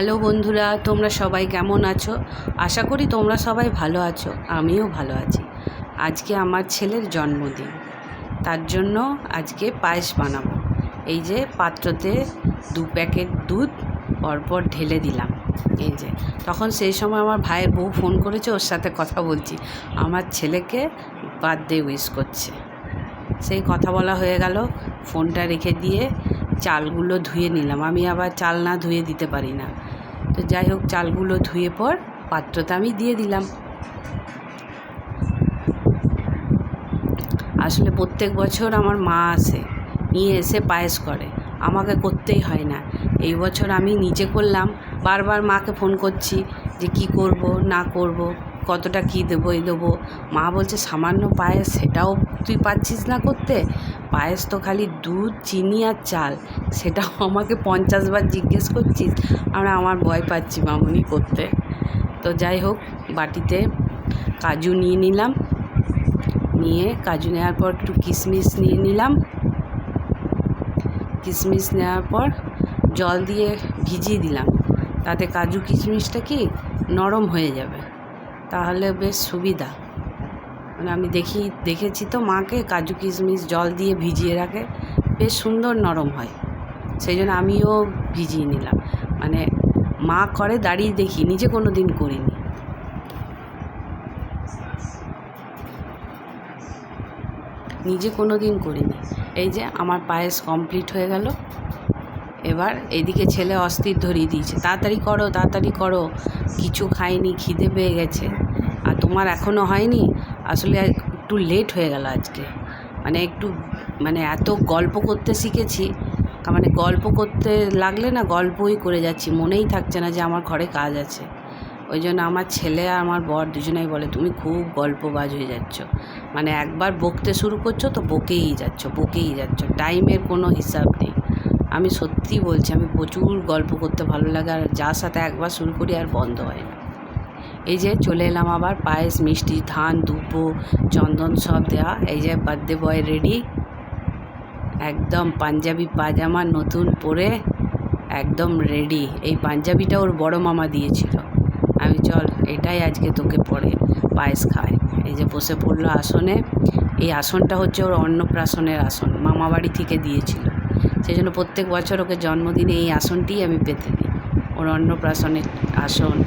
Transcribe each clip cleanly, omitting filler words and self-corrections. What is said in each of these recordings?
Hello বন্ধুরা, তোমরা সবাই কেমন আছো? আশা করি তোমরা সবাই ভালো আছো, আমিও ভালো আছি। আজকে আমার ছেলের জন্মদিন, তার জন্য আজকে পায়েস বানাবো। এই যে পাত্রতে 2 প্যাকেট দুধ পরপর ঢেলে দিলাম। এই যে তখন সেই সময় আমার ভাইয়ের বউ ফোন করেছে, ওর সাথে কথা বলছি। আমার ছেলেকে বার্থডে উইশ করছে, সেই কথা বলা হয়ে গেল। ফোনটা রেখে দিয়ে চালগুলো ধুয়ে নিলাম। আমি আবার চাল না ধুয়ে দিতে পারি না। তো যাই হোক, চালগুলো ধুয়ে পর পাত্রটা আমি দিয়ে দিলাম। আসলে প্রত্যেক বছর আমার মা আসে, নিয়ে এসে পায়েস করে, আমাকে করতেই হয় না। এই বছর আমি নিজে করলাম। বারবার মাকে ফোন করছি যে কি করব না করব, কতটা কি দেবো এই দেবো। মা বলছে সামান্য পায়েস, সেটাও তুই পারছিস না করতে? পায়েস তো খালি দুধ, চিনি আর চাল, সেটাও আমাকে 50 বার জিজ্ঞেস করছিস? আমার ভয় পাচ্ছি মামুনি করতে। তো যাই হোক, বাটিতে কাজু নিয়ে নিলাম, নিয়ে কাজু নেওয়ার পর একটু কিশমিশ নিয়ে নিলাম। কিশমিশ নেওয়ার পর জল দিয়ে ভিজিয়ে দিলাম, তাতে কাজু কিশমিশটা কি নরম হয়ে যাবে, তাহলে বেশ সুবিধা। মানে আমি দেখেছি তো মাকে কাজু কিশমিশ জল দিয়ে ভিজিয়ে রাখে, বেশ সুন্দর নরম হয়। সেই জন্য আমিও ভিজিয়ে নিলাম। মানে মা করে দাঁড়িয়ে দেখি, নিজে কোনো দিন করিনি। এই যে আমার পায়েস কমপ্লিট হয়ে গেল। এবার এদিকে ছেলে অস্থির ধরিয়ে দিয়েছে, তাড়াতাড়ি করো তাড়াতাড়ি করো, কিছু খাইনি, খিদে পেয়ে গেছে। আর তোমার এখনও হয়নি? আসলে একটু লেট হয়ে গেল আজকে। মানে এত গল্প করতে শিখেছি, মানে গল্প করতে লাগলে না গল্পই করে যাচ্ছি, মনেই থাকছে না যে আমার ঘরে কাজ আছে। ওই জন্য আমার ছেলে আর আমার বর দুজনেই বলে তুমি খুব গল্পবাজ হয়ে যাচ্ছ। মানে একবার বকতে শুরু করছো তো বকেই যাচ্ছ, টাইমের কোনো হিসাব নেই। আমি সত্যি বলছি, আমি প্রচুর গল্প করতে ভালো লাগে, আর যার সাথে একবার শুরু করি আর বন্ধ হয় না। এই যে চলে এলাম আবার, পায়েস, মিষ্টি, ধান, দুব্বো, চন্দন সব দেওয়া। এই যে বার্থডে বয় রেডি, একদম পাঞ্জাবি পাজামা নতুন পরে একদম রেডি। এই পাঞ্জাবিটা ওর বড় মামা দিয়েছিল। আমি চল এটাই আজকে তোকে পরে পায়েস খায়। এই যে বসে পড়লো আসনে। এই আসনটা হচ্ছে ওর অন্নপ্রাশনের আসন, মামা বাড়ি থেকে দিয়েছিল। সেই জন্য প্রত্যেক বছর ওকে জন্মদিনে এই আসনটিই আমি পেতে দিই, ওর অন্নপ্রাশনের আসন।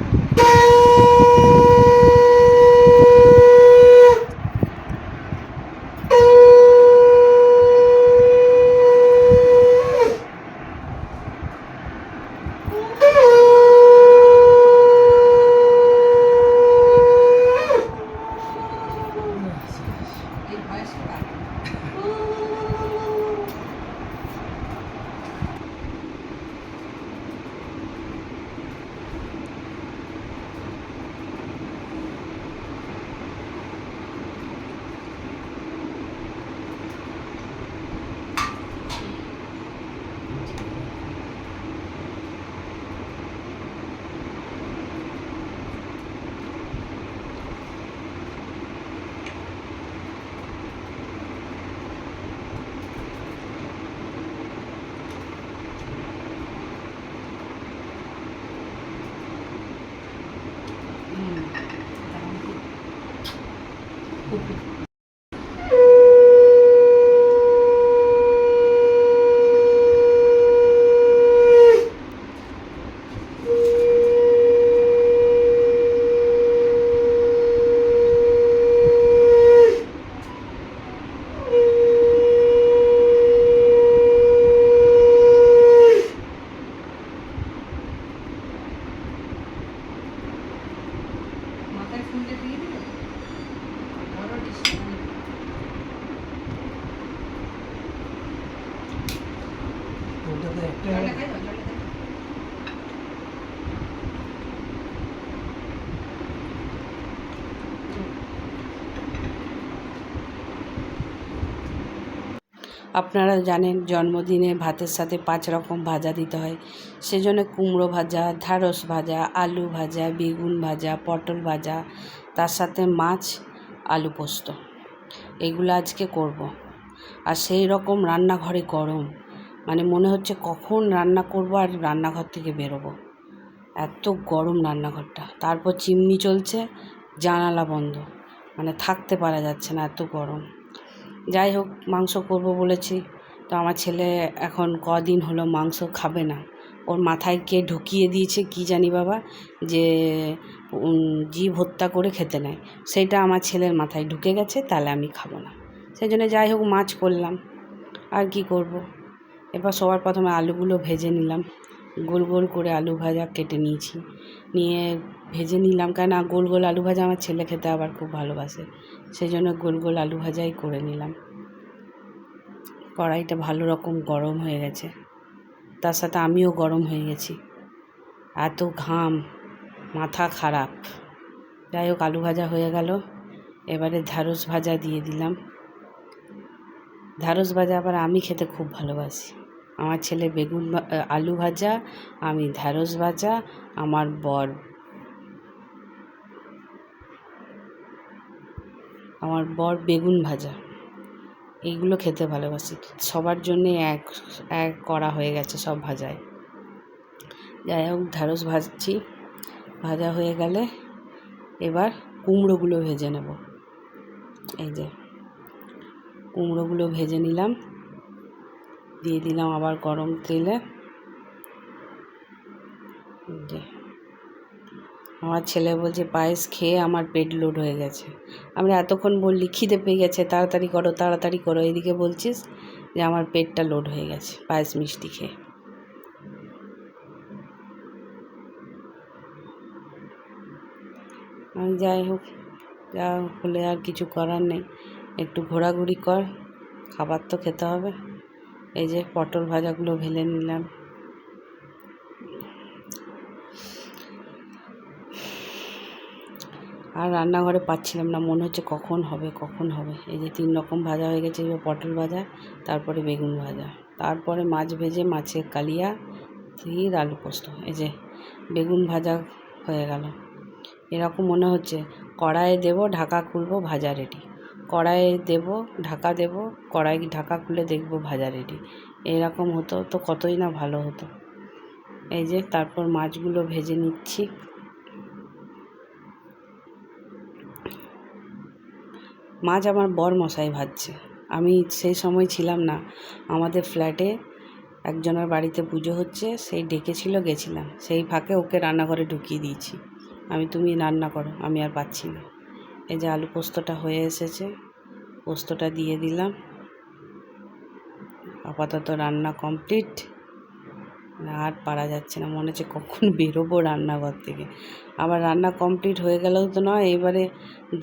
আপনারা জানেন জন্মদিনে ভাতের সাথে 5 রকম ভাজা দিতে হয়। সেজন্য কুমড়ো ভাজা, ঢ্যাঁড়স ভাজা, আলু ভাজা, বেগুন ভাজা, পটল ভাজা, তার সাথে মাছ, আলু পোস্ত, এগুলো আজকে করব। আর সেই রকম রান্নাঘরে গরম, মানে মনে হচ্ছে কখন রান্না করব আর রান্নাঘর থেকে বেরোবো। এত গরম রান্নাঘরটা, তারপর চিমনি চলছে, জানালা বন্ধ, মানে থাকতে পারা যাচ্ছে না, এত গরম। যাই হোক, মাংস করব বলেছি, তো আমার ছেলে এখন কদিন হলো মাংস খাবে না। ওর মাথায় কে ঢুকিয়ে দিয়েছে কি জানি বাবা, যে জীব হত্যা করে খেতে নেয়, সেটা আমার ছেলের মাথায় ঢুকে গেছে, তাহলে আমি খাবো না। সেই জন্য যাই হোক মাছ করলাম, আর কি করব। এবার সবার প্রথমে আলুগুলো ভেজে নিলাম, গোল গোল করে আলু ভাজা কেটে নিয়েছি, নিয়ে ভেজে নিলাম, কেন গোল গোল আলু ভাজা আমার ছেলে খেতে আবার খুব ভালোবাসে, সেই জন্য গোল গোল আলু ভাজাই করে নিলাম। কড়াইটা ভালো রকম গরম হয়ে গেছে, তার সাথে আমিও গরম হয়ে গেছি, এত ঘাম, মাথা খারাপ। যাই হোক আলু ভাজা হয়ে গেল, এবারে ঢ্যাঁড়স ভাজা দিয়ে দিলাম। ঢ্যাঁড়স ভাজা আবার আমি খেতে খুব ভালোবাসি। আমার ছেলে আলু ভাজা, আমি ঢ্যাঁড়স ভাজা, আমার বর বেগুন ভাজা, এইগুলো খেতে ভালোবাসি। সবার জন্যে এক এক করা হয়ে গেছে সব ভাজায়। যাই হোক ঢ্যাঁড়স ভাজছি, ভাজা হয়ে গেলে এবার কুমড়োগুলো ভেজে নেব। এই যে কুমড়োগুলো ভেজে নিলাম, দিয়ে দিলাম আবার গরম তেলে। যে আমার ছেলে বলছে পায়েস খেয়ে আমার পেট লোড হয়ে গেছে। আমরা এতক্ষণ বললি খিদে পেয়ে গেছে, তাড়াতাড়ি করো তাড়াতাড়ি করো, এদিকে বলছিস যে আমার পেটটা লোড হয়ে গেছে পায়েস মিষ্টি খেয়ে। যাই হোক, যা হলে আর কিছু করার নেই, একটু ঘোরাঘুরি কর, খাবার তো খেতে হবে। এই যে পটল ভাজাগুলো ভেজে নিলাম। আর রান্নাঘরে পাচ্ছিলাম না, মনে হচ্ছে কখন হবে কখন হবে। এই যে 3 রকম ভাজা হয়ে গেছে, এবার পটল ভাজা, তারপরে বেগুন ভাজা, তারপরে মাছ ভেজে মাছের কালিয়া, ফির আলু পোস্ত। এই যে বেগুন ভাজা হয়ে গেল। এরকম মনে হচ্ছে কড়াইয়ে দেবো, ঢাকা খুলবো, ভাজা রেডি। কড়াইয়ে দেবো, ঢাকা দেবো, কড়াই ঢাকা খুলে দেখবো ভাজা রেডি। এরকম হতো তো কতই না ভালো হতো। এই যে তারপর মাছগুলো ভেজে নিচ্ছি। মাছ আমার বর মশাই ভাজছে, আমি সেই সময় ছিলাম না। আমাদের ফ্ল্যাটে একজনের বাড়িতে পুজো হচ্ছে, সেই ডেকেছিল, গেছিলাম, সেই ফাঁকে ওকে রান্নাঘরে ঢুকিয়ে দিয়েছি, তুমি রান্না করো, আমি আর পাচ্ছি না। এই যে আলু পোস্তটা হয়ে এসেছে, পোস্তটা দিয়ে দিলাম। আপাতত রান্না কমপ্লিট, আর পারা যাচ্ছে না, মনে হচ্ছে কখন বেরোবো রান্নাঘর থেকে। আবার রান্না কমপ্লিট হয়ে গেলেও তো নয়, এবারে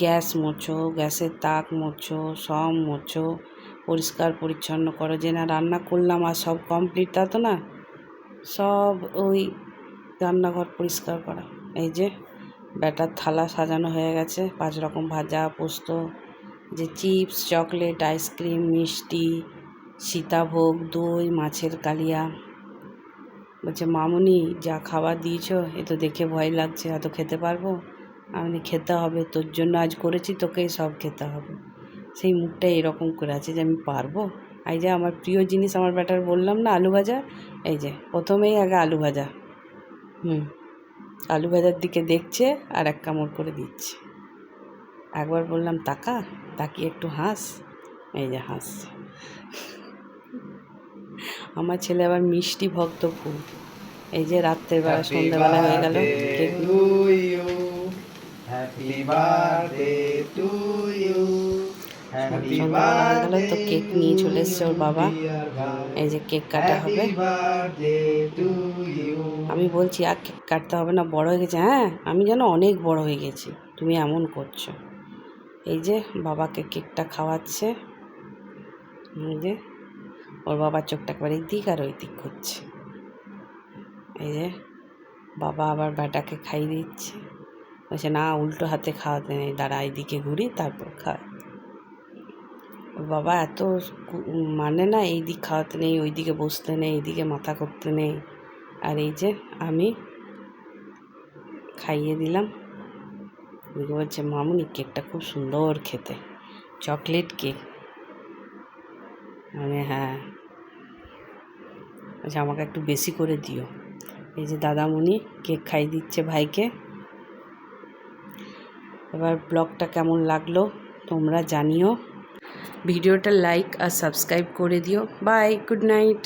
গ্যাস মোছো, গ্যাসের তাক মোছো, সব মোছো, পরিষ্কার পরিচ্ছন্ন করো, যে না রান্না করলাম আর সব কমপ্লিট তা তো না, সব ওই রান্নাঘর পরিষ্কার করা। এই যে ব্যাটার থালা সাজানো হয়ে গেছে, 5 রকম ভাজা, পোস্ত, যে চিপস, চকলেট, আইসক্রিম, মিষ্টি, সীতাভোগ, দই, মাছের কালিয়া। বলছে মামুনি যা খাবার দিয়েছো এ তো দেখে ভয় লাগছে, এত খেতে পারবো? আমি খেতে হবে, তোর জন্য আজ করেছি, তোকেই সব খেতে হবে। সেই মুখটা এরকম করে আছে যে আমি পারবো? এই যে আমার প্রিয় জিনিস আমার ব্যাটার বললাম না আলু ভাজা, এই যে প্রথমেই আগে আলু ভাজা, আলু ভাজার দিকে দেখছে আর এক কামড় করে দিচ্ছে। একবার বললাম তাকা, তাকিয়ে একটু হাস, এই যে হাসছে। আমার ছেলে আবার মিষ্টি ভক্ত খুব। এই যে রাত্রের বেলা, সন্ধ্যাবেলা হয়ে গেল, সন্ধ্যাবেলা হয়ে গেল, তো কেক নিয়ে চলে এসছে ওর বাবা। এই যে কেক কাটা হবে। আমি বলছি আর কেক কাটতে হবে না, বড় হয়ে গেছে। হ্যাঁ আমি যেন অনেক বড় হয়ে গেছি, তুমি এমন করছো। এই যে বাবাকে কেকটা খাওয়াচ্ছে, এই যে ওর বাবার চোখটা একবার এই দিক আর ওই দিক করছে। এই যে বাবা আবার ব্যাটাকে খাইয়ে দিচ্ছে, বলছে না উল্টো হাতে খাওয়াতে নেই, দাঁড়া এইদিকে ঘুরি তারপর খাওয়াই। ওর বাবা এত মানে না, এই দিক খাওয়াতে নেই, ওই দিকে বসতে নেই, এইদিকে মাথা করতে নেই। আর এই যে আমি খাইয়ে দিলাম। বলছে মামুনি কেকটা খুব সুন্দর খেতে, চকলেট কেক। মানে হ্যাঁ, আচ্ছা আমাকে একটু বেশি করে দিও। এই যে দাদামণি কেক খাইয়ে দিচ্ছে ভাইকে। এবার ব্লগটা কেমন লাগলো তোমরা জানিও, ভিডিওটা লাইক আর সাবস্ক্রাইব করে দিও। Bye, good night.